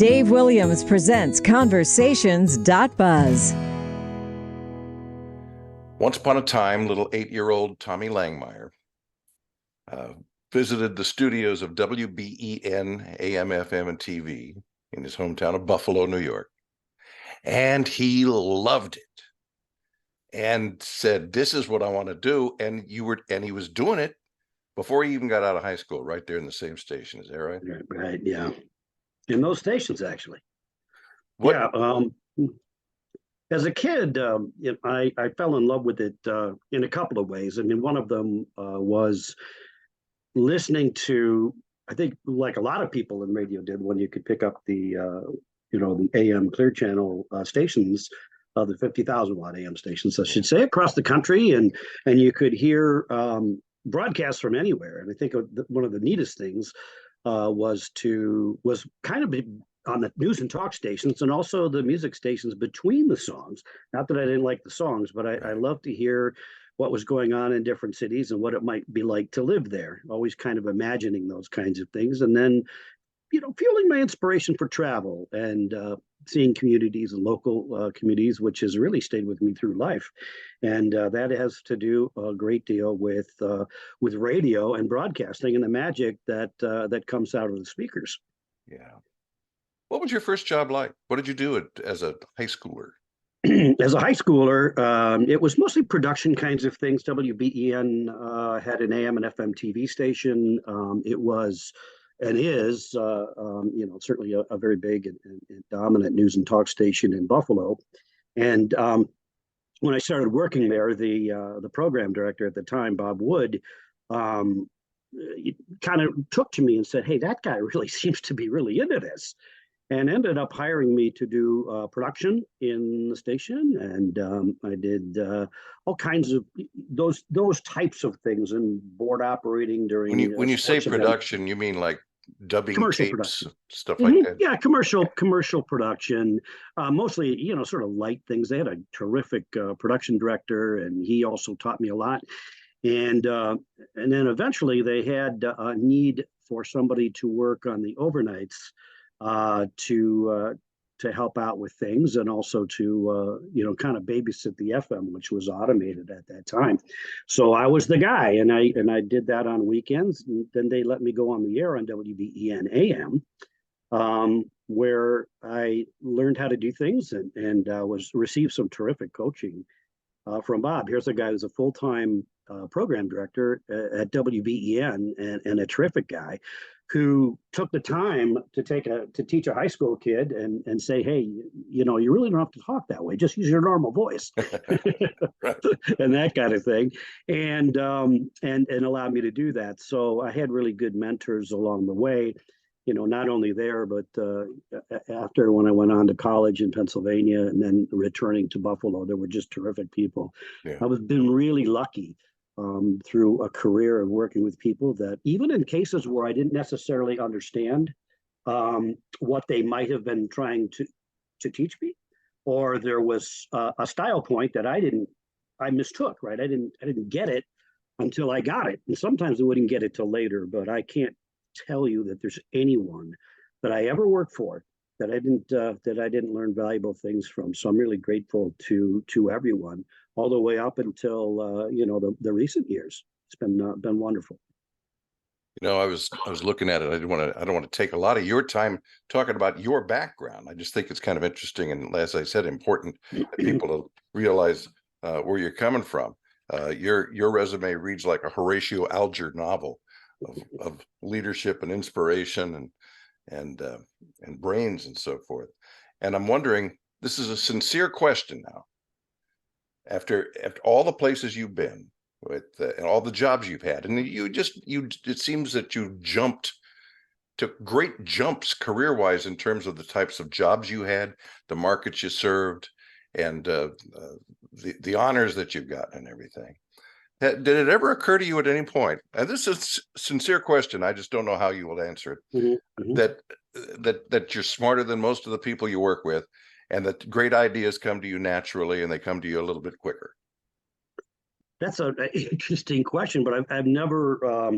Dave Williams presents Conversations.buzz. Once upon a time, little 8-year-old Tommy Langmyer visited the studios of WBEN, AM, FM, and TV in his hometown of Buffalo, New York. And he loved it and said, "This is what I want to do." And he was doing it before he even got out of high school, right there in the same station. Is that right? Right, yeah. In those stations, actually. What? Yeah. As a kid, I fell in love with it in a couple of ways. I mean, one of them was listening to, I think, like a lot of people in radio did, when you could pick up the AM Clear Channel stations, the 50,000 watt AM stations, I should say, across the country, and you could hear broadcasts from anywhere. And I think one of the neatest things was kind of on the news and talk stations, and also the music stations between the songs. Not that I didn't like the songs, but I love to hear what was going on in different cities and what it might be like to live there. Always kind of imagining those kinds of things, and then fueling my inspiration for travel and seeing communities and local communities, which has really stayed with me through life. And that has to do a great deal with radio and broadcasting and the magic that comes out of the speakers. Yeah. What was your first job like? What did you do as a high schooler? As a high schooler, it was mostly production kinds of things. WBEN had an AM and FM TV station. It was and is, certainly a very big and dominant news and talk station in Buffalo. And when I started working there, the program director at the time, Bob Wood, kind of took to me and said, "Hey, that guy really seems to be really into this," and ended up hiring me to do production in the station. And I did all kinds of those types of things, and board operating during. When you say production, you mean like dubbing commercial tapes, production stuff like that? Yeah, commercial production, mostly sort of light things. They had a terrific production director, and he also taught me a lot. And then eventually they had a need for somebody to work on the overnights, to help out with things, and also to kind of babysit the FM, which was automated at that time. So I was the guy, and I did that on weekends. And then they let me go on the air on WBEN AM, where I learned how to do things and received some terrific coaching from Bob. Here's a guy who's a full-time program director at WBEN, and a terrific guy, who took the time to teach a high school kid and say, "Hey, you really don't have to talk that way. Just use your normal voice," and that kind of thing, and allowed me to do that. So I had really good mentors along the way, not only there, but after, when I went on to college in Pennsylvania and then returning to Buffalo, there were just terrific people. Yeah. I've been really lucky through a career of working with people that, even in cases where I didn't necessarily understand what they might have been trying to teach me, or there was a style point that I mistook, right? I didn't get it until I got it. And sometimes I wouldn't get it till later, but I can't tell you that there's anyone that I ever worked for that I didn't learn valuable things from. So I'm really grateful to everyone, all the way up until the recent years. It's been wonderful. I was looking at it. I don't want to take a lot of your time talking about your background. I just think it's kind of interesting, and as I said, important that people to realize where you're coming from. Your resume reads like a Horatio Alger novel of leadership and inspiration and brains and so forth. And I'm wondering, this is a sincere question now. After all the places you've been with and all the jobs you've had, and it seems that you took great jumps career-wise in terms of the types of jobs you had, the markets you served, and the honors that you've gotten and everything. Did it ever occur to you at any point, and this is a sincere question, I just don't know how you will answer it, that you're smarter than most of the people you work with, and that great ideas come to you naturally, and they come to you a little bit quicker? That's an interesting question, but I've never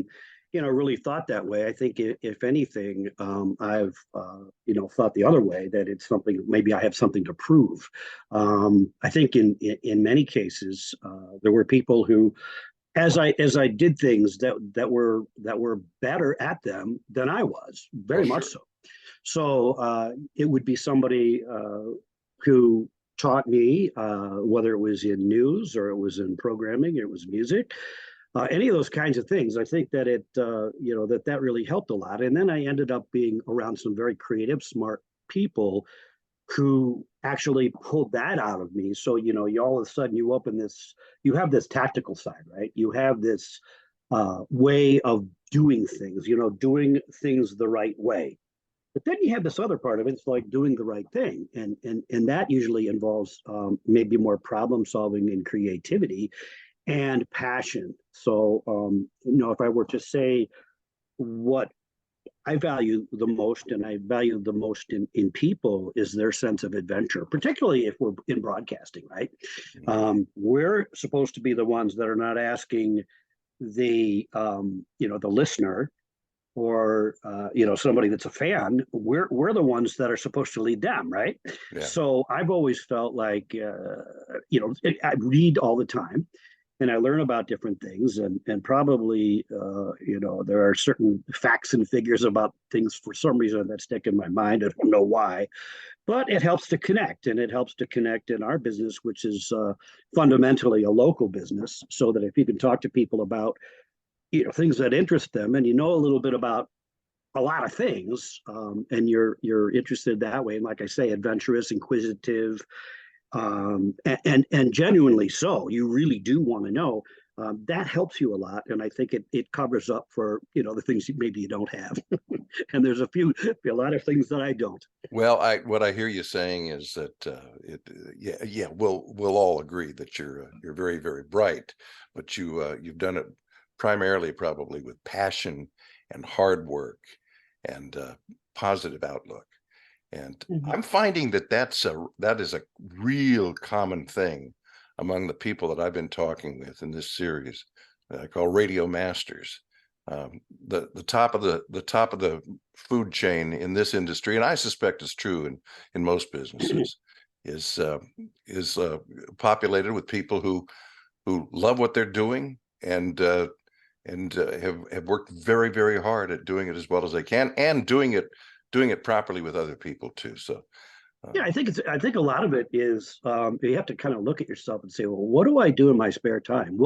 really thought that way. I think if anything, I've thought the other way, that it's something, maybe I have something to prove. I think in many cases, there were people who, as I did things that were better at them than I was, Well, very much sure. so. So it would be somebody who taught me, whether it was in news or it was in programming, it was music, any of those kinds of things. I think that that really helped a lot. And then I ended up being around some very creative, smart people who actually pulled that out of me. So, you all of a sudden you have this tactical side, right? You have this way of doing things, doing things the right way. But then you have this other part of it. It's like doing the right thing, and that usually involves maybe more problem solving and creativity and passion. So, if I were to say what I value the most, and I value the most in people, is their sense of adventure, particularly if we're in broadcasting, right? We're supposed to be the ones that are not asking the listener, or somebody that's a fan. We're the ones that are supposed to lead them, right? Yeah. So I've always felt like I read all the time, and I learn about different things, and probably there are certain facts and figures about things for some reason that stick in my mind. I don't know why, but it helps to connect, and it helps to connect in our business, which is fundamentally a local business, so that if you can talk to people about things that interest them, and a little bit about a lot of things, and you're interested that way, and like I say, adventurous, inquisitive, and genuinely so, you really do want to know. That helps you a lot, and I think it covers up for the things maybe you don't have. And there's a lot of things that I don't. Well, what I hear you saying is that yeah, we'll all agree that you're very, very bright, but you've done it primarily probably with passion and hard work and positive outlook. And Mhm. I'm finding that that is a real common thing among the people that I've been talking with in this series that I call Radio Masters. The top of the food chain in this industry, and I suspect it's true in most businesses, is populated with people who love what they're doing and have worked very, very hard at doing it as well as they can, and doing it properly with other people too. So Yeah, I think a lot of it is, you have to kind of look at yourself and say, well, what do I do in my spare time?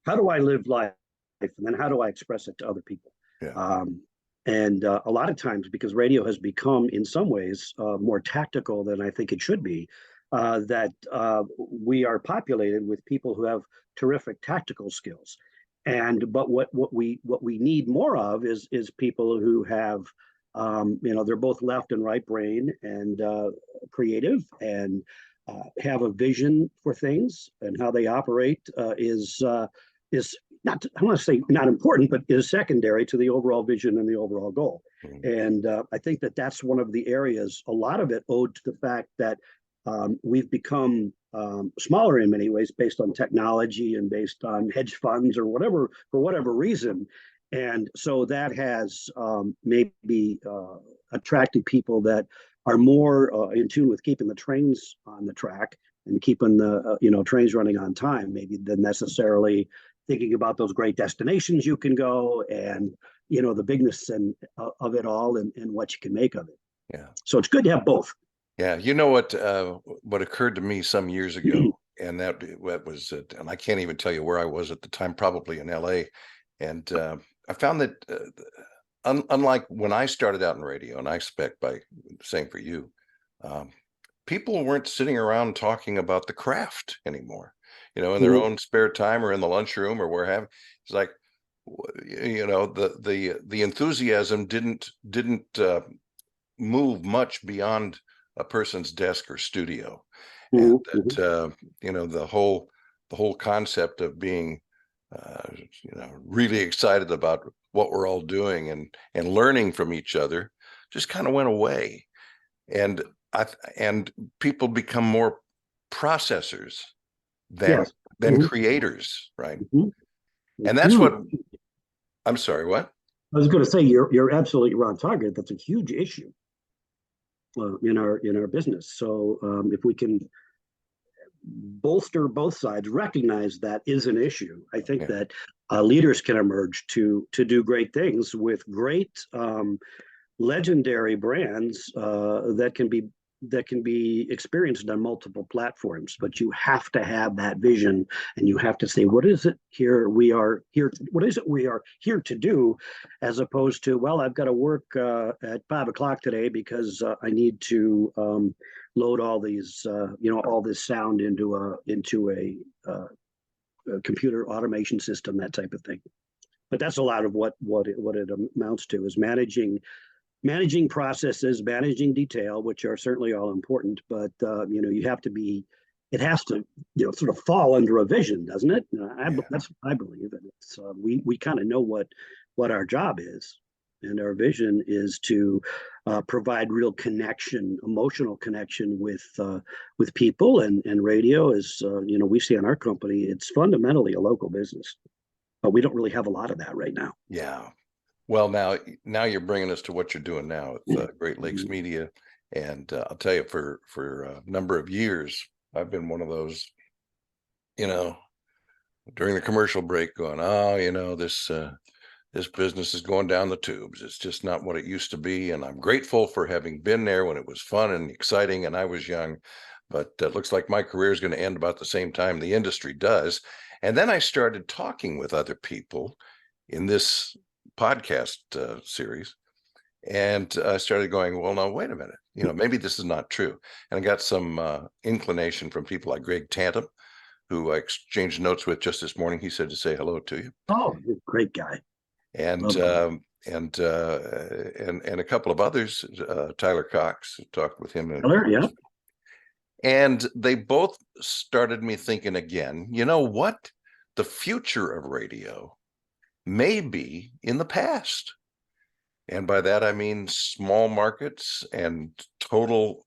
How do I live life? And then how do I express it to other people? yeah, And a lot of times, because radio has become, in some ways, more tactical than I think it should be, that we are populated with people who have terrific tactical skills. But what we need more of is people who have, they're both left and right brain, and creative, and have a vision for things, and how they operate is not, I want to say not important, but is secondary to the overall vision and the overall goal. mm, And I think that that's one of the areas, a lot of it owed to the fact that we've become smaller in many ways, based on technology and based on hedge funds or whatever, for whatever reason. And so that has maybe attracted people that are more in tune with keeping the trains on the track, and keeping the trains running on time, maybe, than necessarily thinking about those great destinations you can go, and the bigness of it all, and what you can make of it. yeah. So it's good to have both. Yeah, you know what occurred to me some years ago, and that was it. And I can't even tell you where I was at the time, probably in LA. And I found that unlike when I started out in radio, and I expect by saying for you, um, people weren't sitting around talking about the craft anymore, in their Mhm. own spare time or in the lunchroom or where have. It's like, the enthusiasm didn't move much beyond a person's desk or studio, and Mhm. that the whole concept of being really excited about what we're all doing and learning from each other just kind of went away, and and people become more processors than Yes. than Mhm. creators, right? Mhm. And that's what Huge. I'm sorry, what? I was going to say you're absolutely right on target. That's a huge issue in our business. So if we can bolster both sides, recognize that is an issue. I think Yeah. that leaders can emerge to do great things with great legendary brands that can be experienced on multiple platforms. But you have to have that vision, and you have to say, what is it here we are here? What is it we are here to do, as opposed to, well, I've got to work at 5 o'clock today because I need to load all these, all this sound into a computer automation system, that type of thing. But that's a lot of what it amounts to is managing processes, managing detail, which are certainly all important, but you have to be. It has to, sort of fall under a vision, doesn't it? Yeah. That's what I believe, and it's we kind of know what our job is, and our vision is to provide real connection, emotional connection with people, and radio is, we see in our company, it's fundamentally a local business, but we don't really have a lot of that right now. Yeah. Well, now you're bringing us to what you're doing now with Great Lakes Media, and I'll tell you, for a number of years, I've been one of those, you know, during the commercial break, going, oh, this business is going down the tubes. It's just not what it used to be, and I'm grateful for having been there when it was fun and exciting, and I was young. But it looks like my career is going to end about the same time the industry does. And then I started talking with other people in this podcast series, and I started going, well, no, wait a minute, maybe this is not true. And I got some inclination from people like Greg Tantum, who I exchanged notes with just this morning. He said to say hello to you. Oh, great guy. And and a couple of others, Tyler Cox, talked with him. Yeah. And they both started me thinking again, you know what? The future of radio may be in the past. And by that, I mean small markets and total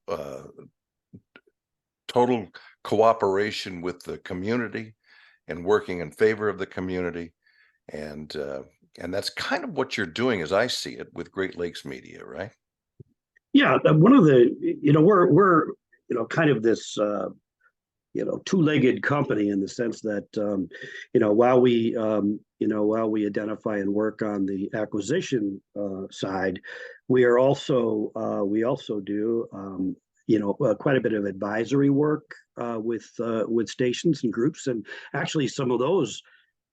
cooperation with the community and working in favor of the community. And that's kind of what you're doing, as I see it, with Great Lakes Media, right? Yeah, one of the, we're kind of this two-legged company, in the sense that while we identify and work on the acquisition side, we also do quite a bit of advisory work with stations and groups, and actually some of those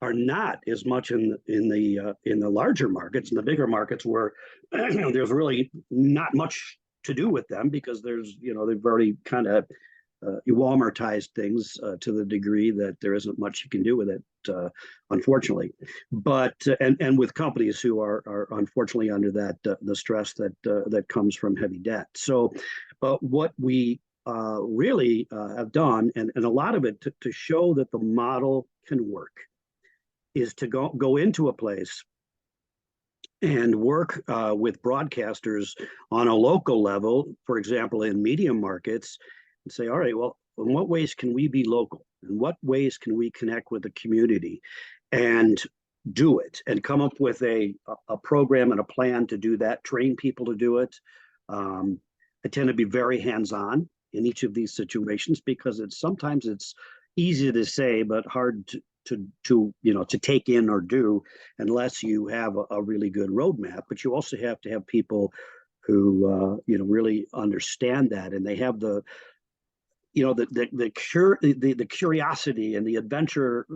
are not as much in the larger markets, in the bigger markets, where there's really not much to do with them, because they've already kind of Walmartized things to the degree that there isn't much you can do with it, unfortunately. But and with companies who are unfortunately under the stress that comes from heavy debt. So what we really have done, and a lot of it to show that the model can work, is to go into a place and work with broadcasters on a local level, for example, in medium markets, and say, all right, well, in what ways can we be local? In what ways can we connect with the community and do it, and come up with a program and a plan to do that, train people to do it. I tend to be very hands-on in each of these situations, because sometimes it's easy to say, but hard to take in or do, unless you have a really good roadmap. But you also have to have people who really understand that, and they have the curiosity and the adventurous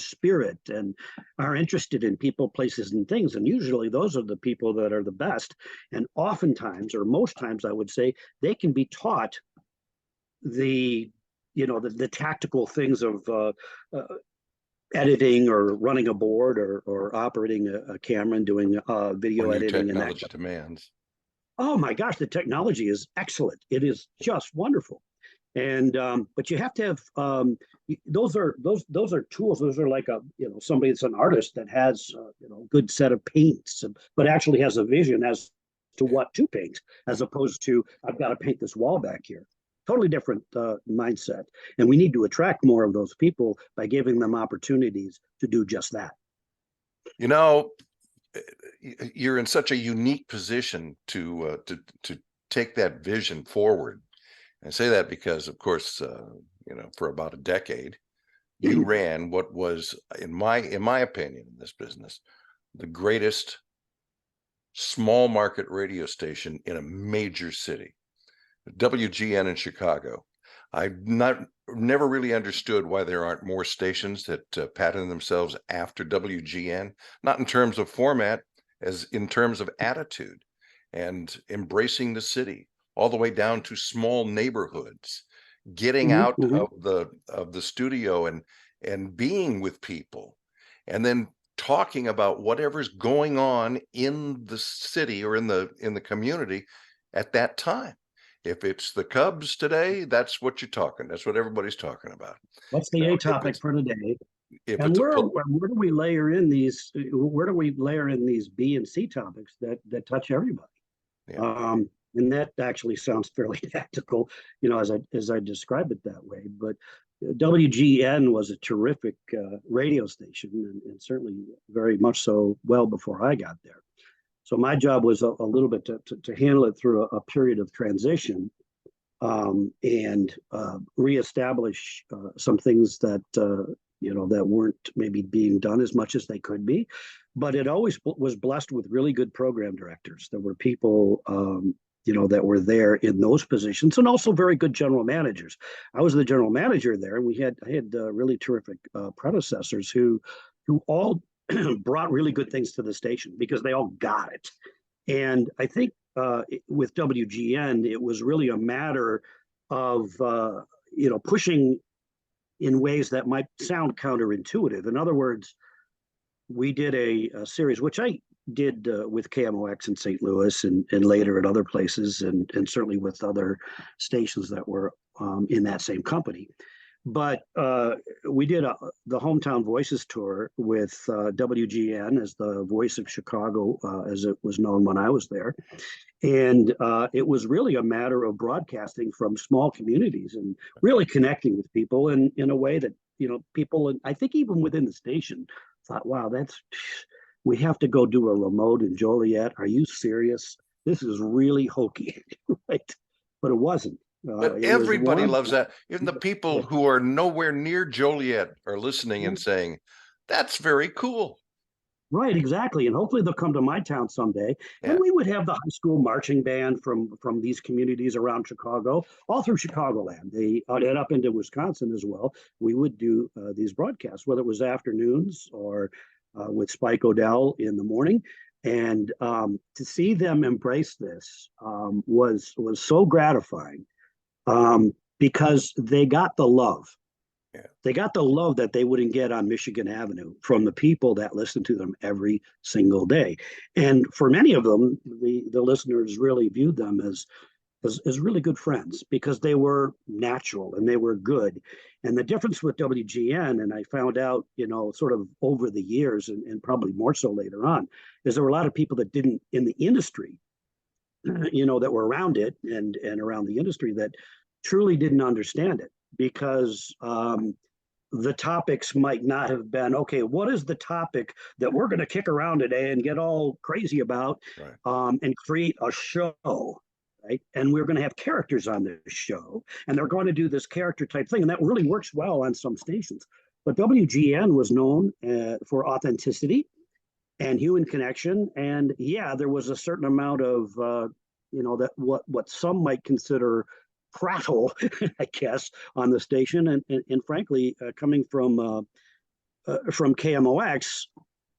spirit, and are interested in people, places, and things. And usually those are the people that are the best. And oftentimes, or most times, I would say, they can be taught the tactical things of editing, or running a board, or operating a camera, and doing video editing, and that. Technology demands. Oh my gosh, the technology is excellent. It is just wonderful. And but you have to have those are tools. Those are like somebody that's an artist that has good set of paints, but actually has a vision as to what to paint, as opposed to, I've got to paint this wall back here. Totally different mindset. And we need to attract more of those people by giving them opportunities to do just that. You know, you're in such a unique position to take that vision forward. I say that because, of course, for about a decade, you ran what was, in my opinion, in this business, the greatest small market radio station in a major city, WGN in Chicago. I've never really understood why there aren't more stations that pattern themselves after WGN, not in terms of format, as in terms of attitude and embracing the city, all the way down to small neighborhoods, getting Mhm, out mhm. of the studio and being with people, and then talking about whatever's going on in the city or in the community at that time. If it's the Cubs today, that's what you're talking. That's what everybody's talking about. What's You the know, A if topic it's for today? if And it's a where do we layer in these? Where do we layer in these B and C topics that touch everybody? yeah, And that actually sounds fairly tactical, as I describe it that way. But WGN was a terrific radio station, and certainly very much so well before I got there. So my job was a little bit to handle it through a period of transition, and reestablish some things that weren't maybe being done as much as they could be. But it always was blessed with really good program directors. There were people that were there in those positions, and also very good general managers. I was the general manager there, and I had really terrific predecessors who all brought really good things to the station because they all got it. And I think with WGN, it was really a matter of pushing in ways that might sound counterintuitive. In other words, we did a series which I did with KMOX in St. Louis, and later at other places, and certainly with other stations that were in that same company. But we did the Hometown Voices tour with WGN as the voice of Chicago, as it was known when I was there. And it was really a matter of broadcasting from small communities and really connecting with people in a way that, people, and I think even within the station, thought, wow, we have to go do a remote in Joliet. Are you serious? This is really hokey, right? But it wasn't. but It was everybody warm. loves that. Even the people Yeah. who are nowhere near Joliet are listening and saying, "That's very cool." Right, exactly. And hopefully they'll come to my town someday. And Yeah, we would have the high school marching band from these communities around Chicago, all through Chicagoland. They and up into Wisconsin as well. We would do these broadcasts, whether it was afternoons or with Spike Odell in the morning. And to see them embrace this was so gratifying, because they got the love. yeah. They got the love that they wouldn't get on Michigan Avenue from the people that listen to them every single day. And for many of them, the listeners really viewed them as really good friends because they were natural and they were good. And the difference with WGN, and I found out, sort of over the years, and probably more so later on, is there were a lot of people that didn't in the industry, that were around it and around the industry that truly didn't understand it because the topics might not have been okay. What is the topic that we're going to kick around today and get all crazy about, Right. and create a show, right? And we're going to have characters on this show, and they're going to do this character type thing, and that really works well on some stations. But WGN was known for authenticity and human connection, and yeah, there was a certain amount of that what some might consider prattle, I guess, on the station. And frankly, coming from KMOX,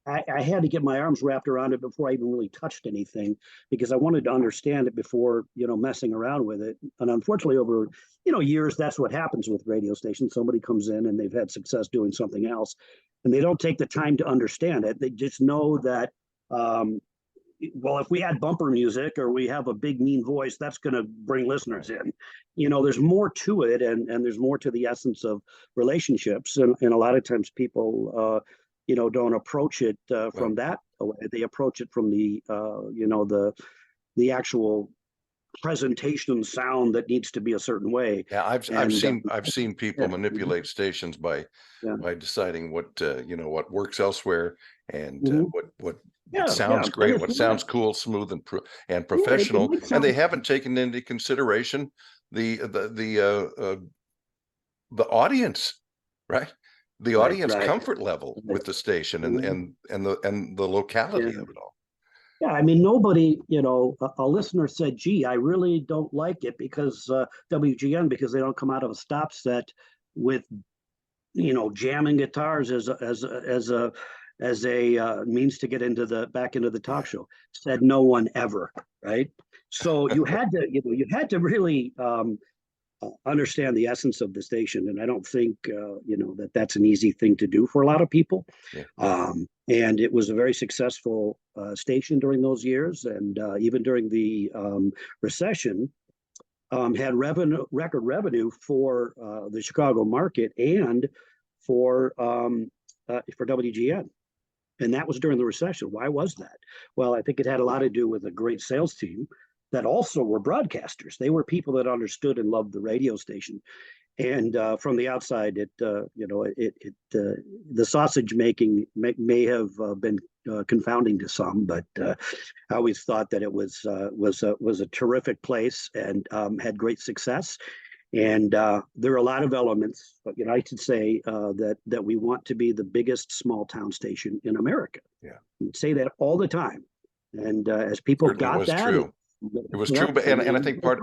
I had to get my arms wrapped around it before I even really touched anything because I wanted to understand it before, messing around with it. And unfortunately, over, years, that's what happens with radio stations. Somebody comes in and they've had success doing something else, and they don't take the time to understand it. They just know that, well, if we had bumper music or we have a big mean voice, that's going to bring listeners Right. in. There's more to it, and there's more to the essence of relationships. And a lot of times people, don't approach it Well, from that way. They approach it from the actual presentation sound that needs to be a certain way. yeah, I've And seen I've seen yeah, people manipulate stations by yeah, deciding what what works elsewhere and Mhm. what it Yeah, yeah, sounds and great, it's what not. sounds cool, smooth, and Yeah, it professional, might and they sound haven't taken into consideration the audience, right? The right, audience right, comfort level right. with the station Mhm. and the locality Yeah. of it all. Yeah, I mean, nobody, a listener said, "Gee, I really don't like it because WGN because they don't come out of a stop set with jamming guitars as a means to get into the back into the talk Yeah, show." Said no one ever, right? So you had to really understand the essence of the station, and I don't think that that's an easy thing to do for a lot of people. yeah, And it was a very successful station during those years, and even during the recession, had record revenue for the Chicago market and for WGN. And that was during the recession. Why was that? Well, I think it had a lot to do with a great sales team that also were broadcasters. They were people that understood and loved the radio station. And from the outside, the sausage making may have been confounding to some, but I always thought that it was a terrific place and had great success. And there are a lot of elements, but I should say that we want to be the biggest small town station in America. yeah. We say that all the time, and as people Certainly got was that, true. It was yep, true, but and I think and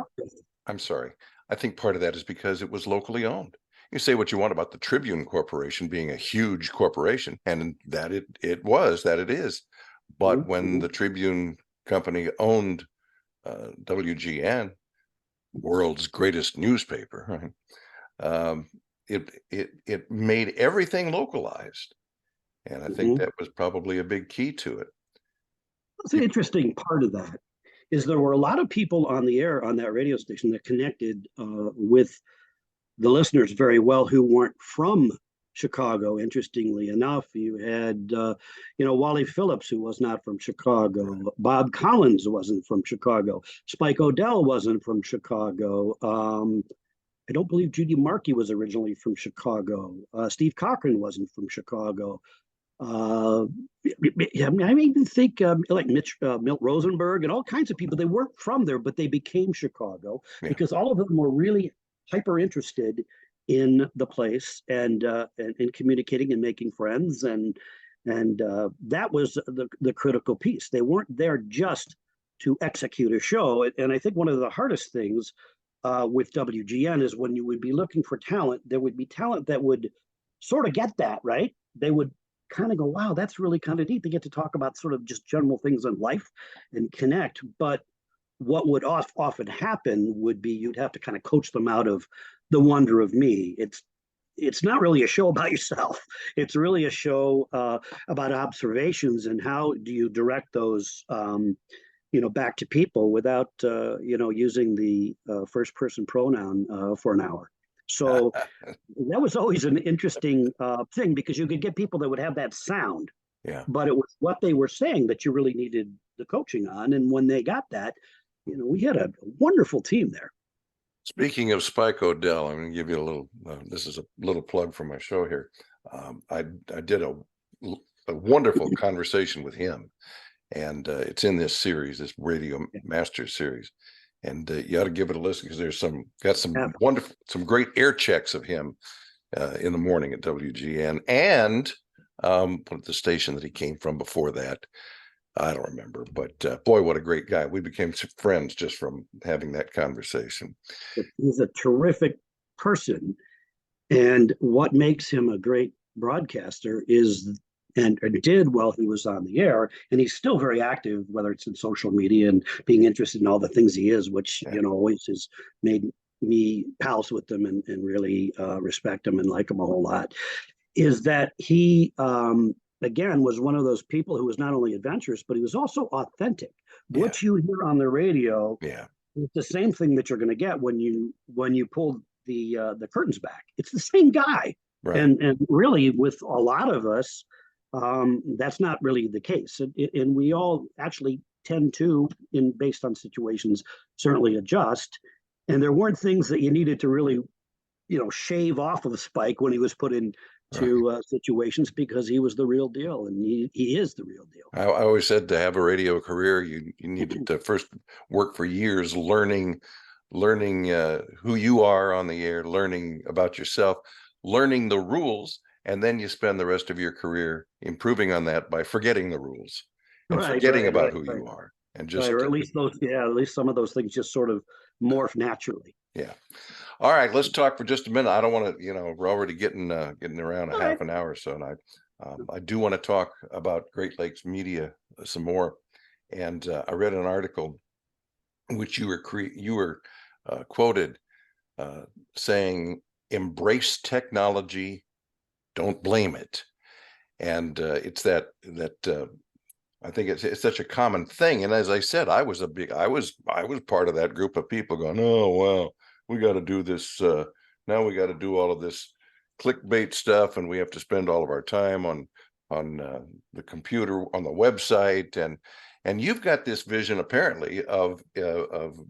I'm sorry. I think part of that is because it was locally owned. You say what you want about the Tribune Corporation being a huge corporation, and that it is. But when the Tribune Company owned WGN, world's greatest newspaper, right? It made everything localized, and I think Mhm. that was probably a big key to it. What's an People, interesting part of that is there were a lot of people on the air on that radio station that connected with the listeners very well who weren't from Chicago. Interestingly enough, you had Wally Phillips, who was not from Chicago. right? Bob Collins wasn't from Chicago. Spike Odell wasn't from Chicago. I don't believe Judy Markey was originally from Chicago. Steve Cochran wasn't from Chicago. Uh, I mean, I even think like Milt Rosenberg and all kinds of people. They weren't from there, but they became Chicago Yeah. because all of them were really hyper interested in the place and in communicating and making friends, and that was the critical piece. They weren't there just to execute a show. And I think one of the hardest things with WGN is when you would be looking for talent, there would be talent that would sort of get that, right? They would kind of go, wow, that's really kind of neat. They get to talk about sort of just general things in life and connect. But what would often happen would be you'd have to kind of coach them out of the wonder of me. It's not really a show about yourself. It's really a show about observations and how do you direct those back to people without using the first person pronoun for an hour. So that was always an interesting thing because you could get people that would have that sound, Yeah. but it was what they were saying that you really needed the coaching on. And when they got that, we had a wonderful team there. Speaking of Spike Odell, I'm going to give you a little. This is a little plug for my show here. I did a wonderful conversation with him, and it's in this series, this Radio Masters series, and you ought to give it a listen because there's some Yeah. wonderful, some great air checks of him in the morning at WGN and the station that he came from before that. I don't remember, but boy, what a great guy. We became friends just from having that conversation. He's a terrific person. And what makes him a great broadcaster is, and did while he was on the air, and he's still very active, whether it's in social media and being interested in all the things he is, which, Yeah. always has made me pals with him and really respect him and like him a whole lot, is that he, again, was one of those people who was not only adventurous, but he was also authentic. Yeah. What you hear on the radio Yeah. it's the same thing that you're going to get when you pull the curtains back. It's the same guy, Right. and really with a lot of us, that's not really the case, and we all actually tend to, in based on situations, certainly adjust. And there weren't things that you needed to really shave off of the Spike when he was put in Right. into situations because he was the real deal, and he is the real deal. I always said to have a radio career, you needed to first work for years learning who you are on the air, learning about yourself, learning the rules, and then you spend the rest of your career improving on that by forgetting the rules and Right, forgetting right, about right, who right, you are, and right. just Or at least those, yeah, at least some of those things just sort of morph naturally. yeah. All right, let's talk for just a minute. I don't want to, we're already getting around a All half right. an hour, so and I do want to talk about Great Lakes Media some more. And I read an article in which you were quoted uh, saying, "Embrace technology, don't blame it." And it's that I think it's such a common thing. And as I said, I was part of that group of people going, "Oh well, we got to do this now. We got to do all of this clickbait stuff, and we have to spend all of our time on the computer, on the website." And you've got this vision apparently of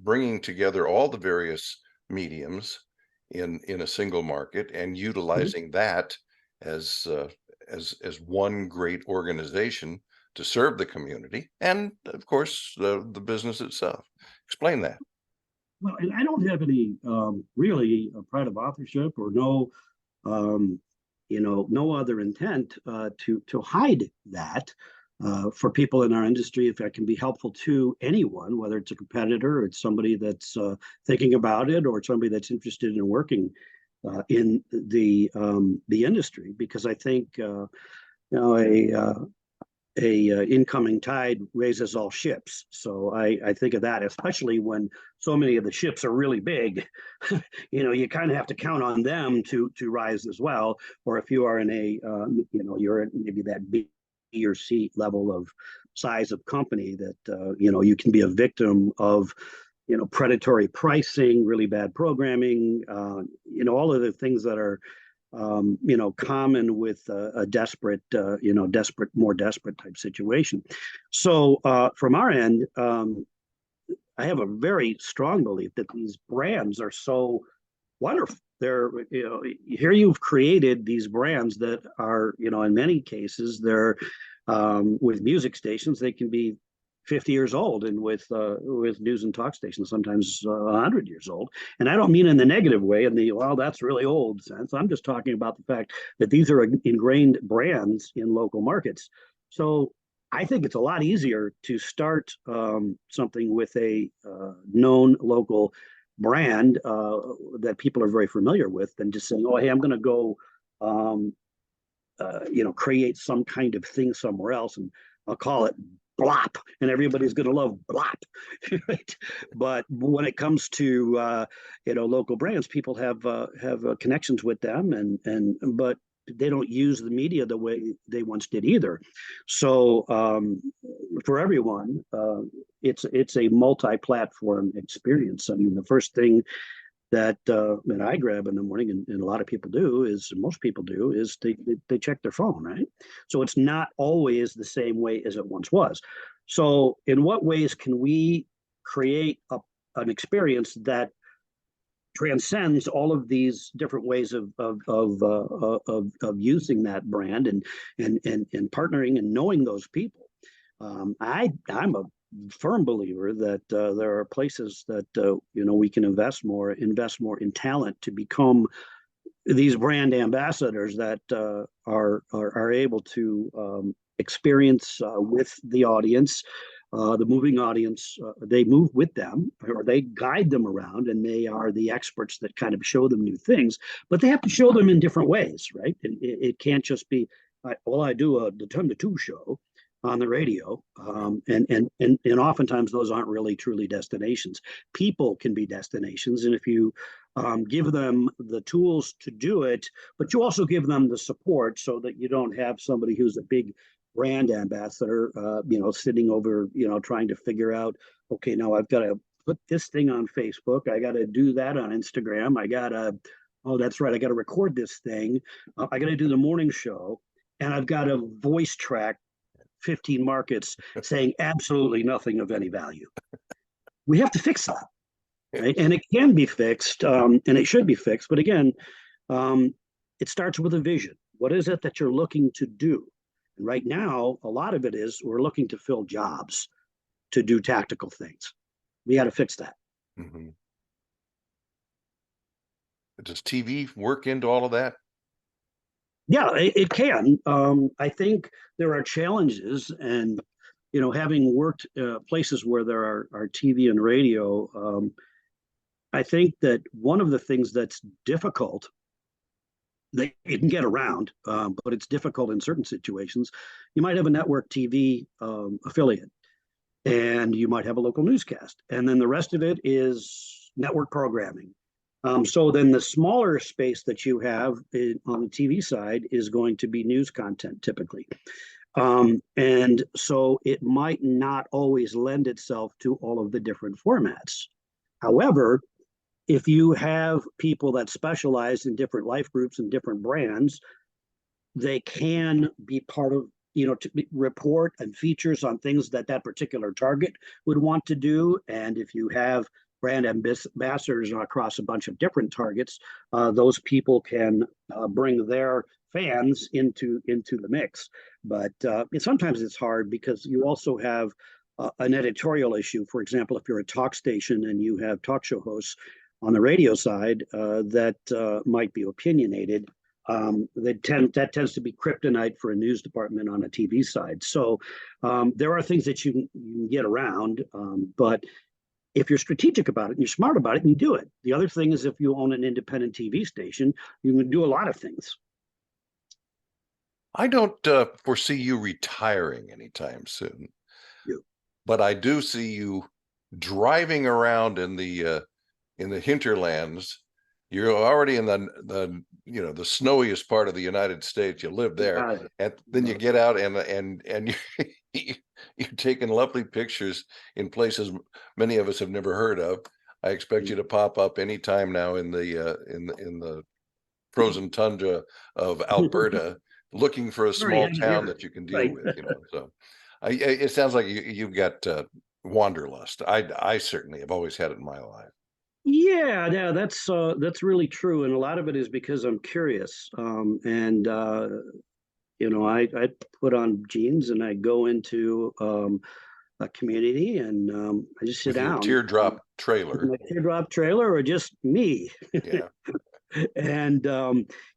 bringing together all the various mediums in a single market and Mhm. utilizing that as as one great organization to serve the community and, of course, the business itself. Explain that. Well, and I don't have any really pride of authorship or no, um, no other intent to hide that for people in our industry. If I can be helpful to anyone, whether it's a competitor, or it's somebody that's thinking about it, or somebody that's interested in working in the industry, because I think a incoming tide raises all ships. So I think of that, especially when so many of the ships are really big. You kind of have to count on them to rise as well. Or if you are in you're at maybe that B or C level of size of company, that you can be a victim of predatory pricing, really bad programming, all of the things that are common with a desperate, more desperate type situation. So from our end, I have a very strong belief that these brands are so wonderful. They're, here you've created these brands that are, in many cases, they're with music stations, they can be 50 years old, and with news and talk stations, sometimes 100 years old. And I don't mean in the negative way, in the well, that's really old sense. I'm just talking about the fact that these are ingrained brands in local markets. So I think it's a lot easier to start something with a known local brand that people are very familiar with than just saying, "Oh, hey, I'm going to go, create some kind of thing somewhere else, and I'll call it Blop, and everybody's going to love Blop." Right? But when it comes to local brands, people have connections with them, and but they don't use the media the way they once did either. So for everyone, it's a multi-platform experience. I mean, the first thing that I grab in the morning, and a lot of people do, is most people do, is they check their phone, right? So it's not always the same way as it once was. So in what ways can we create an experience that transcends all of these different ways of using that brand, and partnering and knowing those people? I'm a firm believer that there are places that we can invest more in talent to become these brand ambassadors that are able to experience with the audience, the moving audience. They move with them, or they guide them around, and they are the experts that kind of show them new things. But they have to show them in different ways, right? It can't just be, well, I do the 10 to 2 show on the radio, and oftentimes those aren't really truly destinations. People can be destinations, and if you give them the tools to do it, but you also give them the support, so that you don't have somebody who's a big brand ambassador, sitting over, trying to figure out, okay, now I've got to put this thing on Facebook, I got to do that on Instagram, I got to, oh, that's right, I got to record this thing, I got to do the morning show, and I've got to voice track 15 markets saying absolutely nothing of any value. We have to fix that, right? And it can be fixed, and it should be fixed. But again, it starts with a vision. What is it that you're looking to do? And right now, a lot of it is we're looking to fill jobs to do tactical things. We got to fix that. Mhm. Does TV work into all of that? Yeah, it can. I think there are challenges, and having worked places where there are TV and radio, I think that one of the things that's difficult that you can get around, but it's difficult in certain situations. You might have a network TV affiliate, and you might have a local newscast, and then the rest of it is network programming. So then the smaller space that you have on the TV side is going to be news content typically. And so it might not always lend itself to all of the different formats. However, if you have people that specialize in different life groups and different brands, they can be part of, to report and features on things that that particular target would want to do. And if you have brand ambassadors across a bunch of different targets, those people can bring their fans into the mix. But sometimes it's hard because you also have an editorial issue. For example, if you're a talk station and you have talk show hosts on the radio side that might be opinionated, that tends to be kryptonite for a news department on a TV side. So there are things that you can get around, but if you're strategic about it and you're smart about it, and you do it. The other thing is if you own an independent TV station, you can do a lot of things. I don't foresee you retiring anytime soon, You. but I do see you driving around in the hinterlands. You're already in the snowiest part of the United States. You live there, and then you get out and you're taking lovely pictures in places many of us have never heard of. I expect you to pop up anytime now in the frozen tundra of Alberta, looking for a small town that you can deal Right. with. So it sounds like you've got wanderlust. I certainly have always had it in my life. Yeah, that's really true, and a lot of it is because I'm curious. And I put on jeans and I go into a community, and I just sit With your down teardrop with trailer. my teardrop trailer or just me. Yeah. And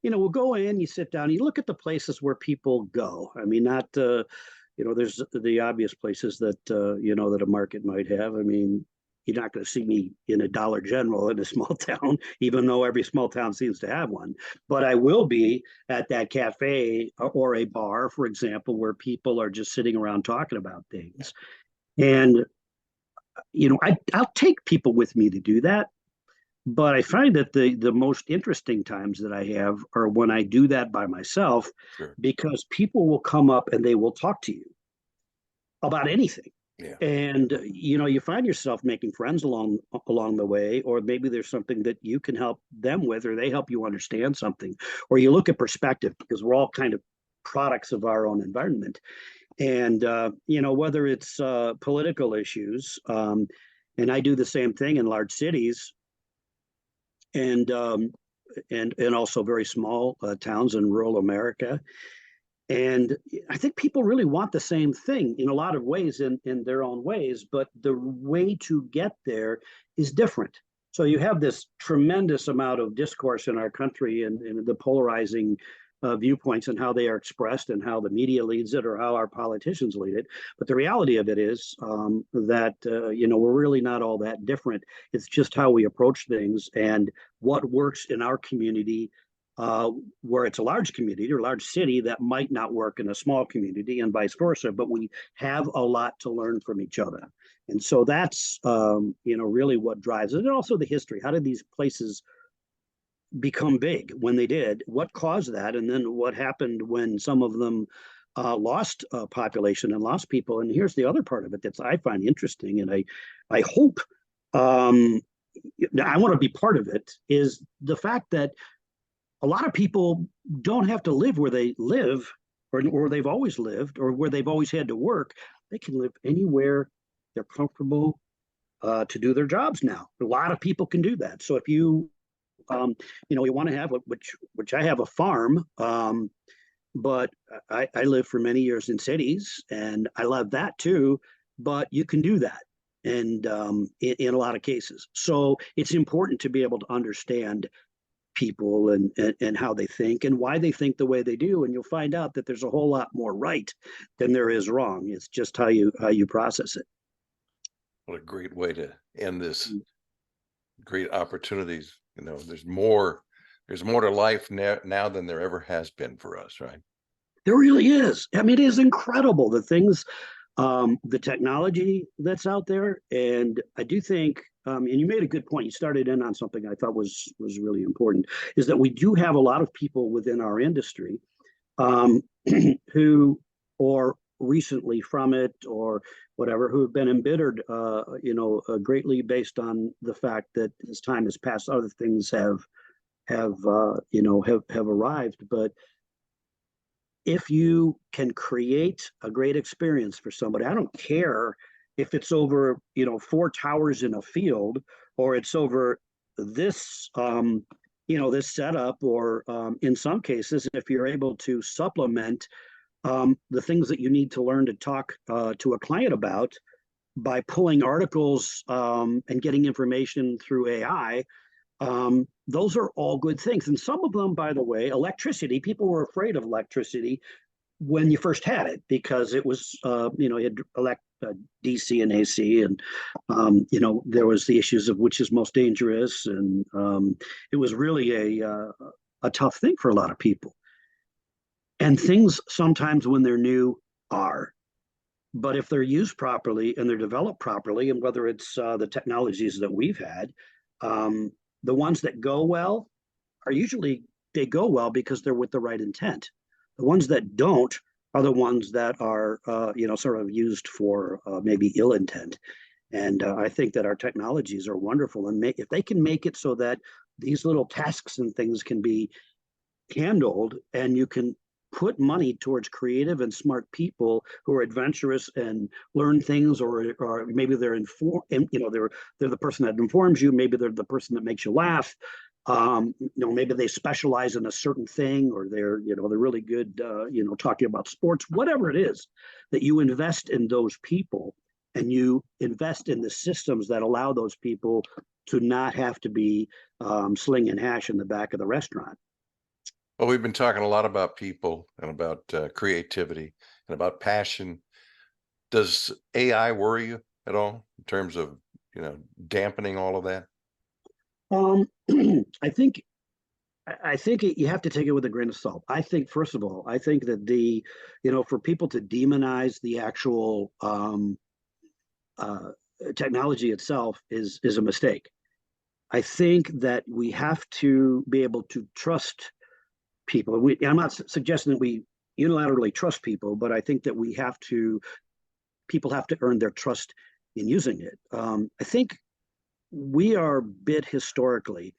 we'll go in, you sit down, you look at the places where people go. I mean, not there's the obvious places that that a market might have. I mean, you're not going to see me in a Dollar General in a small town, even though every small town seems to have one. But I will be at that cafe or a bar, for example, where people are just sitting around talking about things. And I'll take people with me to do that. But I find that the most interesting times that I have are when I do that by myself, Sure. because people will come up and they will talk to you about anything. Yeah. And you find yourself making friends along the way, or maybe there's something that you can help them with, or they help you understand something, or you look at perspective, because we're all kind of products of our own environment. And whether it's political issues, and I do the same thing in large cities, and also very small towns in rural America. And I think people really want the same thing in a lot of ways, in their own ways, but the way to get there is different. So you have this tremendous amount of discourse in our country, and the polarizing viewpoints and how they are expressed and how the media leads it or how our politicians lead it. But the reality of it is that, we're really not all that different. It's just how we approach things and what works in our community, where it's a large community or large city that might not work in a small community, and vice versa. But we have a lot to learn from each other. And so that's, really what drives it. And also the history. How did these places become big when they did? What caused that? And then what happened when some of them lost population and lost people? And here's the other part of it that I find interesting, and I hope I want to be part of it, is the fact that a lot of people don't have to live where they live, or they've always lived, or where they've always had to work. They can live anywhere they're comfortable to do their jobs now. A lot of people can do that. So if you you want to have which I have a farm, but I lived for many years in cities, and I love that too. But you can do that, and in a lot of cases, so it's important to be able to understand people and how they think and why they think the way they do, and you'll find out that there's a whole lot more right than there is wrong. It's just how you process it. What a great way to end this. Great opportunities. There's more to life now than there ever has been for us, right? There really is. I mean, it is incredible the things, the technology that's out there, and I do think, and you made a good point. You started in on something I thought was really important, is that we do have a lot of people within our industry, um, who, or recently from it, or whatever, who have been embittered, greatly based on the fact that as time has passed, other things have arrived, but if you can create a great experience for somebody, I don't care if it's over, four towers in a field, or it's over this, this setup, or in some cases, if you're able to supplement the things that you need to learn to talk to a client about by pulling articles and getting information through AI. Those are all good things. And some of them, by the way, electricity, people were afraid of electricity when you first had it, because it was, you had DC and AC, and, there was the issues of which is most dangerous. And it was really a tough thing for a lot of people. And things sometimes when they're new are, but if they're used properly and they're developed properly, and whether it's the technologies that we've had, the ones that go well are usually, they go well because they're with the right intent. The ones that don't are the ones that are, sort of used for maybe ill intent. And I think that our technologies are wonderful, and if they can make it so that these little tasks and things can be handled, and you can put money towards creative and smart people who are adventurous and learn things, or maybe they're informed, they're the person that informs you, maybe they're the person that makes you laugh, maybe they specialize in a certain thing, or they're really good, talking about sports, whatever it is, that you invest in those people, and you invest in the systems that allow those people to not have to be slinging hash in the back of the restaurant. Well, we've been talking a lot about people and about creativity and about passion. Does AI worry you at all in terms of, dampening all of that? Um, I think you have to take it with a grain of salt. I think, first of all, I think that for people to demonize the actual uh, technology itself is a mistake. I think that we have to be able to trust people. I'm not suggesting that we unilaterally trust people, but I think that people have to earn their trust in using it. I think we are bit historically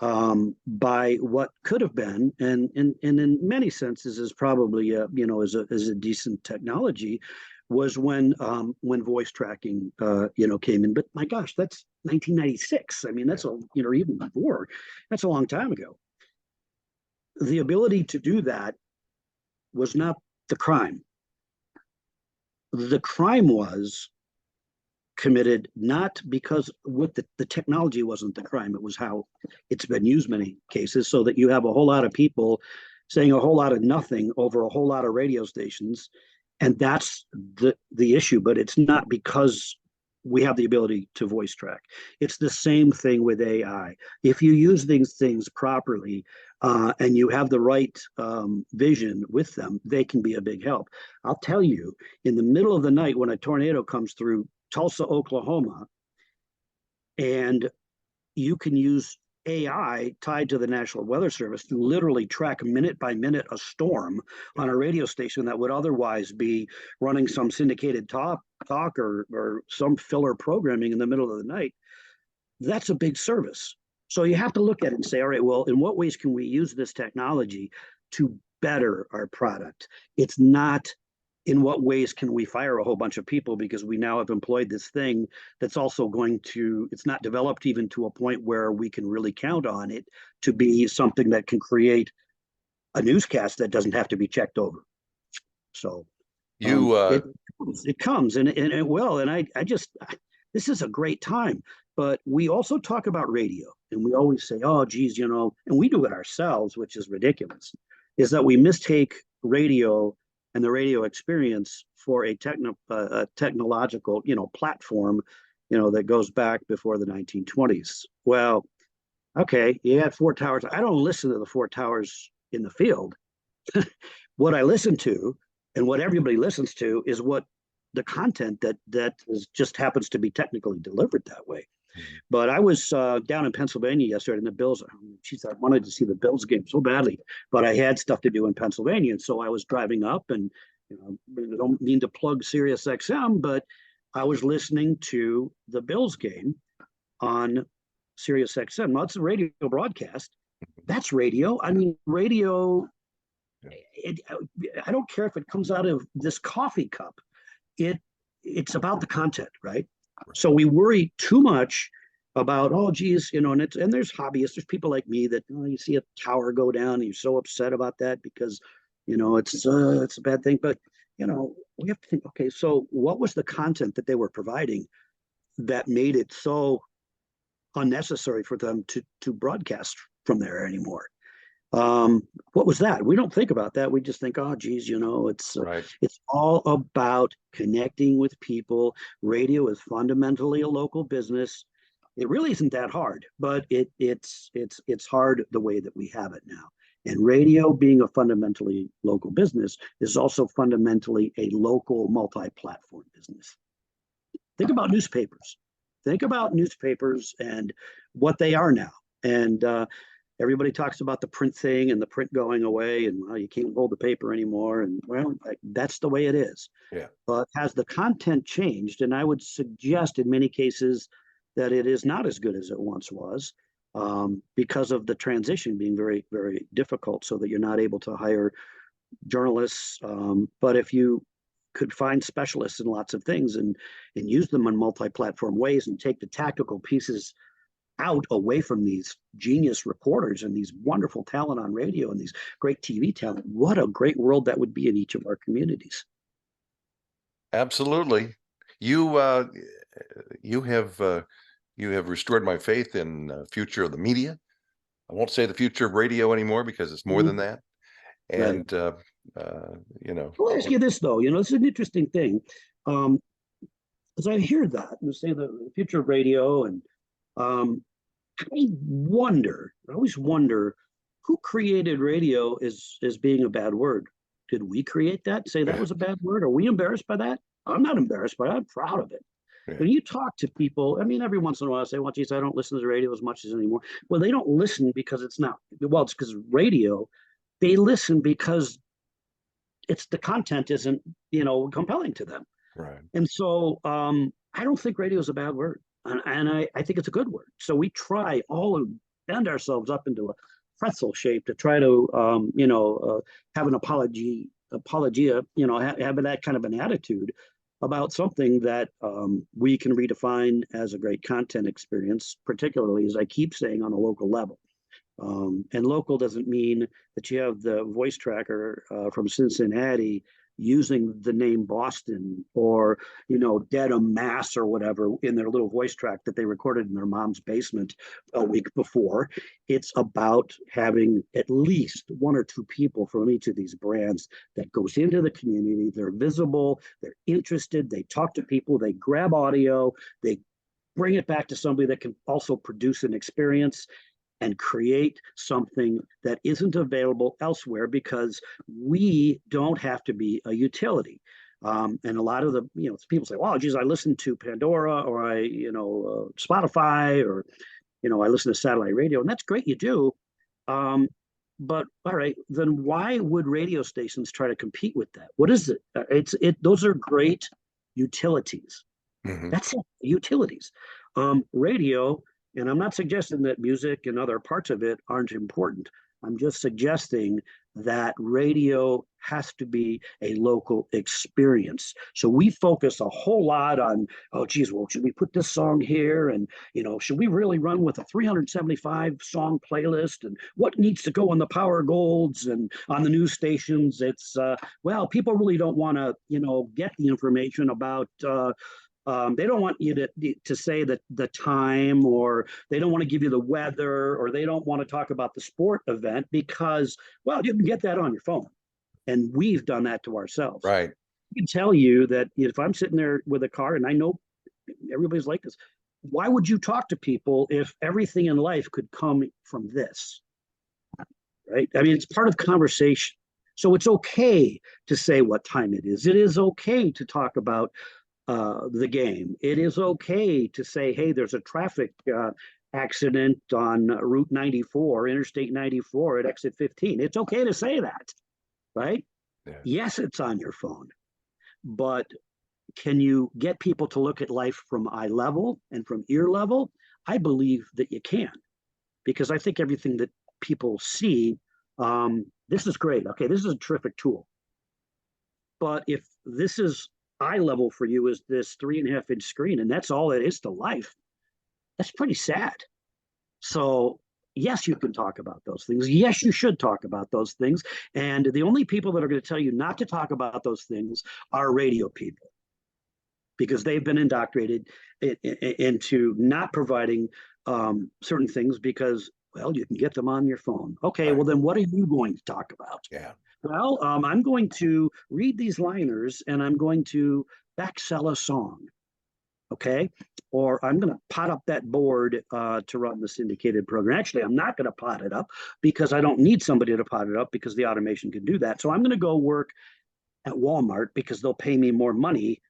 by what could have been, and in many senses is probably is a decent technology, was when voice tracking came in. But my gosh, that's 1996. I mean, that's even before. That's a long time ago. The ability to do that was not the crime. The crime was committed not because what the technology wasn't the crime, it was how it's been used many cases, so that you have a whole lot of people saying a whole lot of nothing over a whole lot of radio stations, and that's the issue. But it's not because we have the ability to voice track. It's the same thing with AI. If you use these things properly, and you have the right vision with them, they can be a big help. I'll tell you, in the middle of the night when a tornado comes through Tulsa, Oklahoma, and you can use AI tied to the National Weather Service to literally track minute by minute a storm on a radio station that would otherwise be running some syndicated talk or some filler programming in the middle of the night. That's a big service. So you have to look at it and say, all right, well, in what ways can we use this technology to better our product? It's not in what ways can we fire a whole bunch of people because we now have employed this thing that's also going to, it's not developed even to a point where we can really count on it to be something that can create a newscast that doesn't have to be checked over. So You, it comes and it will. And I just, this is a great time. But we also talk about radio and we always say, oh, geez, you know, and we do it ourselves, which is ridiculous, is that we mistake radio and the radio experience for a technological, you know, platform, you know, that goes back before the 1920s. Well, okay, you had four towers. I don't listen to the four towers in the field. What I listen to and what everybody listens to is what the content that is just happens to be technically delivered that way. But I was down in Pennsylvania yesterday, and the Bills. She said I wanted to see the Bills game so badly, but I had stuff to do in Pennsylvania, and so I was driving up, and you know, I don't mean to plug Sirius XM, but I was listening to the Bills game on Sirius XM. Well, it's a radio broadcast. That's radio. I mean, radio. It, I don't care if it comes out of this coffee cup. It's about the content, right? So we worry too much about, oh, geez, you know, and there's hobbyists, there's people like me that, you see a tower go down and you're so upset about that because, you know, it's a bad thing. But, you know, we have to think, okay, so what was the content that they were providing that made it so unnecessary for them to broadcast from there anymore? What was that? We don't think about that. We just think, oh, geez, you know, right. it's all about connecting with people. Radio is fundamentally a local business. It really isn't that hard, but it's hard the way that we have it now. And radio, being a fundamentally local business, is also fundamentally a local multi-platform business. Think about newspapers. Think about newspapers and what they are now. And everybody talks about the print thing and the print going away, and well, you can't hold the paper anymore. And well, that's the way it is. Yeah. But has the content changed? And I would suggest in many cases that it is not as good as it once was, because of the transition being very, very difficult, so that you're not able to hire journalists. But if you could find specialists in lots of things and use them in multi-platform ways and take the tactical pieces out away from these genius reporters and these wonderful talent on radio and these great TV talent, what a great world that would be in each of our communities. Absolutely. You you have restored my faith in future of the media. I won't say the future of radio anymore because it's more than that. Right. And you know, I'll ask you this though, you know, it's an interesting thing. As I hear that and say the future of radio, and I always wonder who created radio as being a bad word. Did we create that? Say that was a bad word? Are we embarrassed by that? I'm not embarrassed by it. I'm proud of it. yeah, When you talk to people, I mean, every once in a while I say, well, geez, I don't listen to the radio as much as anymore. Well, they don't listen because it's not, well, it's because radio. They listen because it's the content isn't, you know, compelling to them. right. And so I don't think radio is a bad word. And I think it's a good word. So we try all and bend ourselves up into a pretzel shape to try to, have an apologia, you know, have that kind of an attitude about something that we can redefine as a great content experience, particularly, as I keep saying, on a local level. And local doesn't mean that you have the voice tracker from Cincinnati using the name Boston, or, you know, Dedham, Mass, or whatever in their little voice track that they recorded in their mom's basement a week before. It's about having at least one or two people from each of these brands that goes into the community. They're visible, they're interested, they talk to people, they grab audio, they bring it back to somebody that can also produce an experience and create something that isn't available elsewhere, because we don't have to be a utility. And a lot of the, you know, people say, well, geez, I listen to Pandora, or Spotify, or, you know, I listen to satellite radio, and that's great, you do. But all right, then why would radio stations try to compete with that? What is it? Those are great utilities. That's it, utilities. Radio, and I'm not suggesting that music and other parts of it aren't important. I'm just suggesting that radio has to be a local experience. So we focus a whole lot on, oh, geez, well, should we put this song here? And, should we really run with a 375 song playlist? And what needs to go on the power golds and on the news stations? It's, well, people really don't want to, get the information about, they don't want you to say that the time, or they don't want to give you the weather, or they don't want to talk about the sport event because, well, you can get that on your phone. And we've done that to ourselves. Right. I can tell you that if I'm sitting there with a car, and I know everybody's like this, why would you talk to people if everything in life could come from this? Right? I mean, it's part of conversation. So it's okay to say what time it is. It is okay to talk about the game. It is okay to say, hey, there's a traffic accident on Route 94, Interstate 94 at exit 15. It's okay to say that, right? Yeah. Yes, it's on your phone, but can you get people to look at life from eye level and from ear level? I believe that you can, because I think everything that people see, this is great. Okay, this is a terrific tool. But if this is eye level for you is this 3.5-inch screen, and that's all it is to life, that's pretty sad. So yes, you can talk about those things. Yes, you should talk about those things. And the only people that are going to tell you not to talk about those things are radio people, because they've been indoctrinated into not providing certain things because, well, you can get them on your phone. Okay, Right. well, then what are you going to talk about? Yeah. Well, I'm going to read these liners and I'm going to back sell a song. Okay. Or I'm going to pot up that board to run the syndicated program. Actually, I'm not going to pot it up because I don't need somebody to pot it up because the automation can do that. So I'm going to go work at Walmart because they'll pay me more money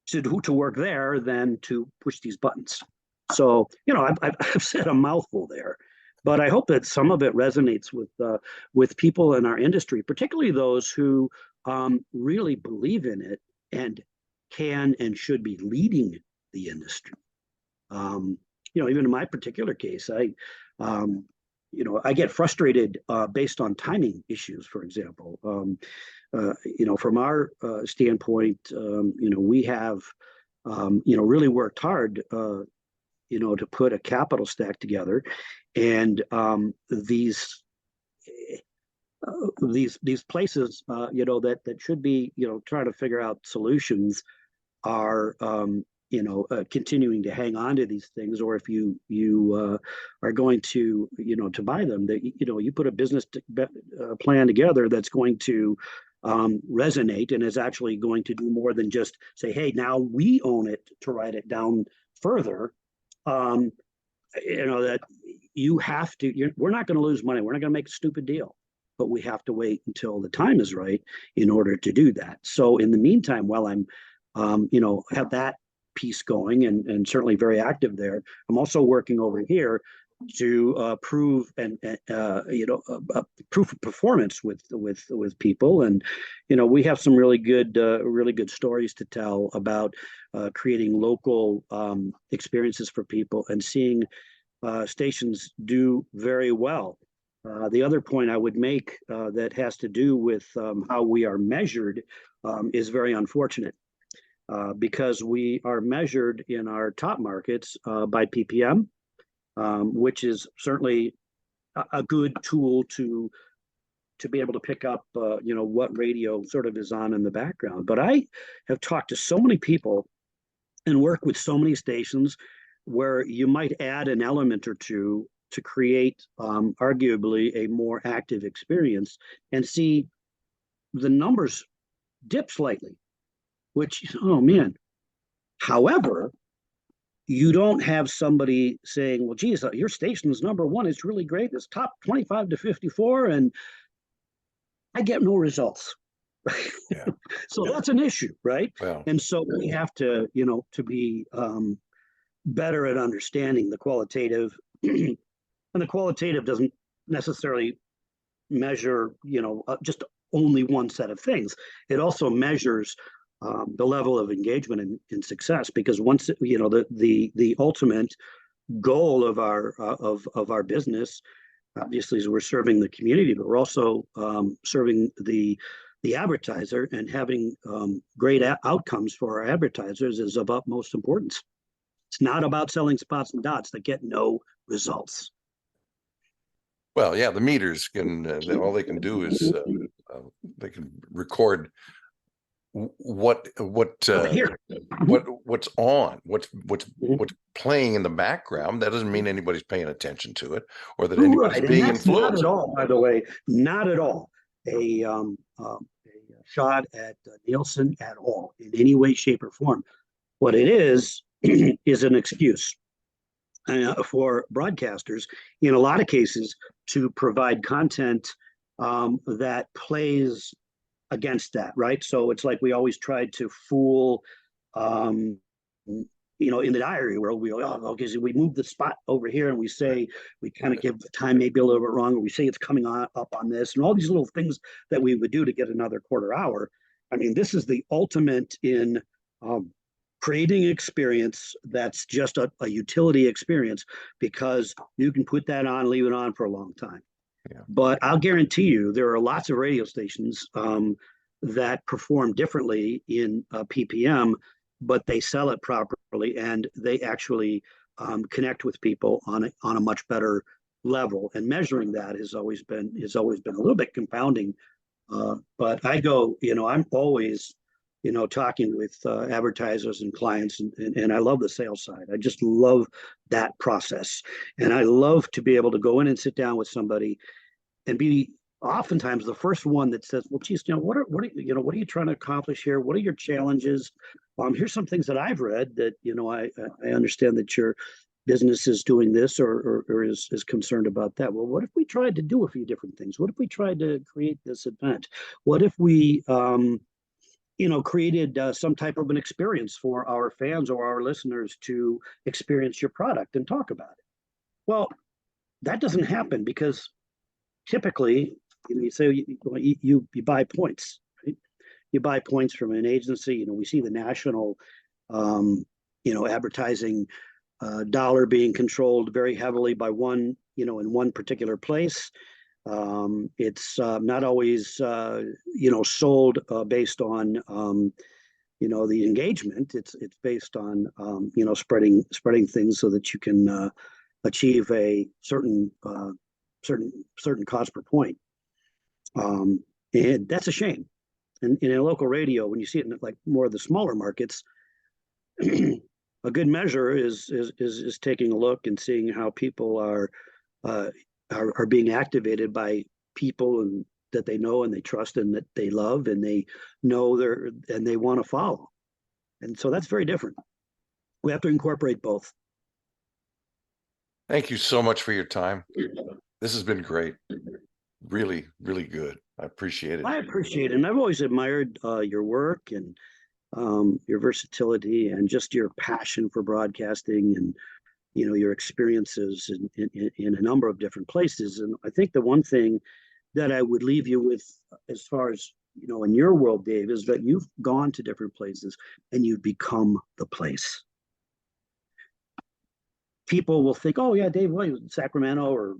to work there than to push these buttons. So, I've said a mouthful there, but I hope that some of it resonates with people in our industry, particularly those who really believe in it and can and should be leading the industry. Even in my particular case, I get frustrated based on timing issues, for example. From our standpoint, we have, really worked hard, to put a capital stack together, and these places, that should be, trying to figure out solutions are, continuing to hang on to these things, or if you are going to, to buy them, that you put a business plan together that's going to resonate and is actually going to do more than just say, hey, now we own it, to write it down further. That you have to. We're not going to lose money. We're not going to make a stupid deal, but we have to wait until the time is right in order to do that. So in the meantime, while I'm have that piece going and certainly very active there, I'm also working over here to prove and proof of performance with people, and we have some really good stories to tell about creating local experiences for people and seeing stations do very well. The other point I would make that has to do with how we are measured is very unfortunate. Because we are measured in our top markets by PPM, which is certainly a good tool to be able to pick up, what radio sort of is on in the background. But I have talked to so many people and worked with so many stations where you might add an element or two to create arguably a more active experience and see the numbers dip slightly, which, oh man. However, you don't have somebody saying, well, geez, your station's number one. It's really great. It's top 25 to 54, and I get no results. Yeah. So that's an issue, right? Well, And so we have to, to be better at understanding the qualitative. And the qualitative doesn't necessarily measure, just only one set of things. It also measures the level of engagement and success, because once the ultimate goal of our business obviously we're serving the community, but we're also serving the advertiser, and having great outcomes for our advertisers is of utmost importance. It's not about selling spots and dots that get no results. Well, yeah, the meters can, all they can do is they can record what's on, what's playing in the background. That doesn't mean anybody's paying attention to it, or that anybody's Right, being and that's not influenced. at all, by the way, not at all a shot at Nielsen at all in any way, shape, or form. What it is is an excuse for broadcasters, in a lot of cases, to provide content that plays against that, right? So it's like we always tried to fool, in the diary world, we go, oh, okay, so we move the spot over here and we say, we kind of give the time maybe a little bit wrong, or we say it's coming on up on this, and all these little things that we would do to get another quarter hour. I mean, this is the ultimate in creating an experience that's just a utility experience, because you can put that on, leave it on for a long time. Yeah. But I'll guarantee you, there are lots of radio stations that perform differently in PPM, but they sell it properly, and they actually connect with people on a much better level. And measuring that has always been a little bit confounding. But I go, I'm always, talking with advertisers and clients, and I love the sales side. I just love that process, and I love to be able to go in and sit down with somebody and be oftentimes the first one that says, well, geez, what are you trying to accomplish here? What are your challenges? Here's some things that I've read that, I understand that your business is doing this, or is concerned about that. Well, what if we tried to do a few different things? What if we tried to create this event? What if we, created some type of an experience for our fans or our listeners to experience your product and talk about it? Well, that doesn't happen, because typically, you say you buy points, right? You buy points from an agency. We see the national, advertising dollar being controlled very heavily by one, in one particular place. It's not always, sold based on, the engagement. It's based on, spreading things so that you can achieve a certain cost per point. And that's a shame. And in a local radio, when you see it in like more of the smaller markets, a good measure is taking a look and seeing how people are being activated by people and that they know and they trust and that they love and they know and they want to follow. And so that's very different. We have to incorporate both. Thank you so much for your time. This has been great. Really, really good. I appreciate it. I appreciate it. And I've always admired your work and your versatility and just your passion for broadcasting, and your experiences in a number of different places. And I think the one thing that I would leave you with, as far as in your world, Dave, is that you've gone to different places and you've become the place. People will think, oh yeah, Dave, well, Sacramento or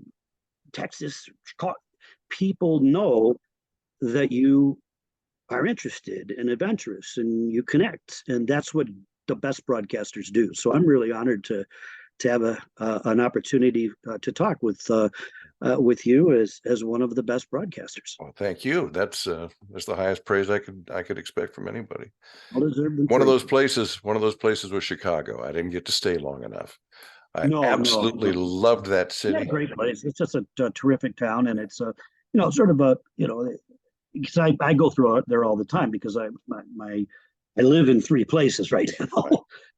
Texas. People know that you are interested and adventurous and you connect, and that's what the best broadcasters do. So I'm really honored to have an opportunity to talk with you as one of the best broadcasters. Well, thank you. That's the highest praise I could expect from anybody. Well-deserved One of those praise. places was Chicago. I didn't get to stay long enough. I No, absolutely loved that Yeah, city. great place. It's just a terrific town, and it's sort of a because I go through there all the time, because I live in three places right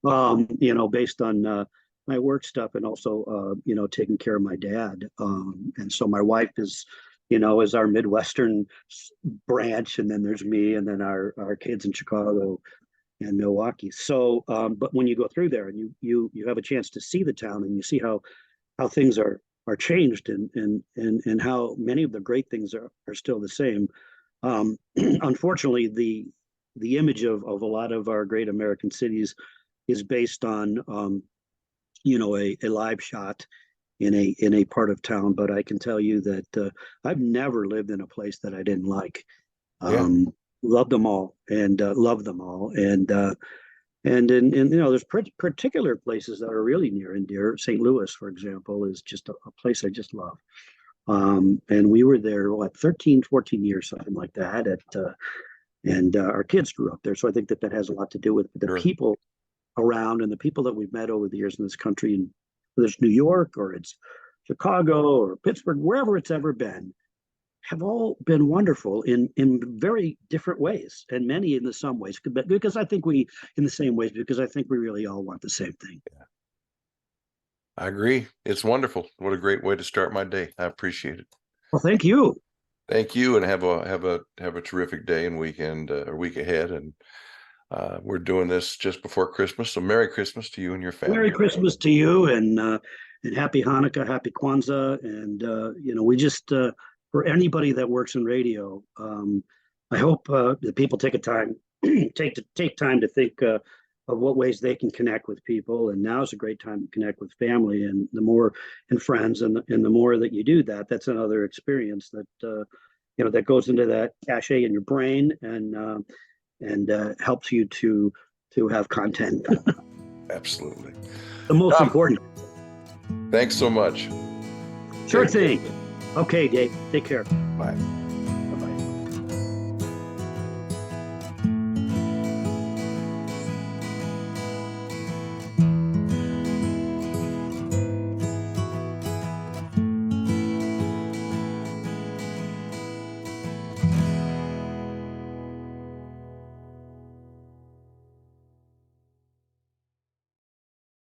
now, based on my work stuff, and also taking care of my dad. And so my wife is our Midwestern branch, and then there's me, and then our kids in Chicago and Milwaukee. So, but when you go through there and you have a chance to see the town, and you see how things are changed, and how many of the great things are still the same. Unfortunately, the image of a lot of our great American cities is based on a live shot, in a part of town, but I can tell you that I've never lived in a place that I didn't like. Yeah. Loved them all and loved them all. And in there's particular places that are really near and dear. St. Louis, for example, is just a place I just love. And we were there, what, 13, 14 years, something like that. And our kids grew up there. So I think that has a lot to do with the Sure. people around and the people that we've met over the years in this country. And whether it's New York or it's Chicago or Pittsburgh, wherever it's ever been, have all been wonderful in very different ways, and many in the some ways. Because I think we, in the same ways, because I think we really all want the same thing. I agree. It's wonderful. What a great way to start my day. I appreciate it. Well, thank you. Thank you, and have a terrific day and weekend or week ahead. And we're doing this just before Christmas, so Merry Christmas to you and your Merry family. Christmas to you, and Happy Hanukkah, Happy Kwanzaa, and we just for anybody that works in radio, I hope that people take time to think of what ways they can connect with people. And now is a great time to connect with family, and the more and friends, and the more that you do that, that's another experience that that goes into that cache in your brain, and helps you to have content. Absolutely. The most Tom, important. thanks so much. Sure Take care. thing. Okay, Dave. Take care. Bye.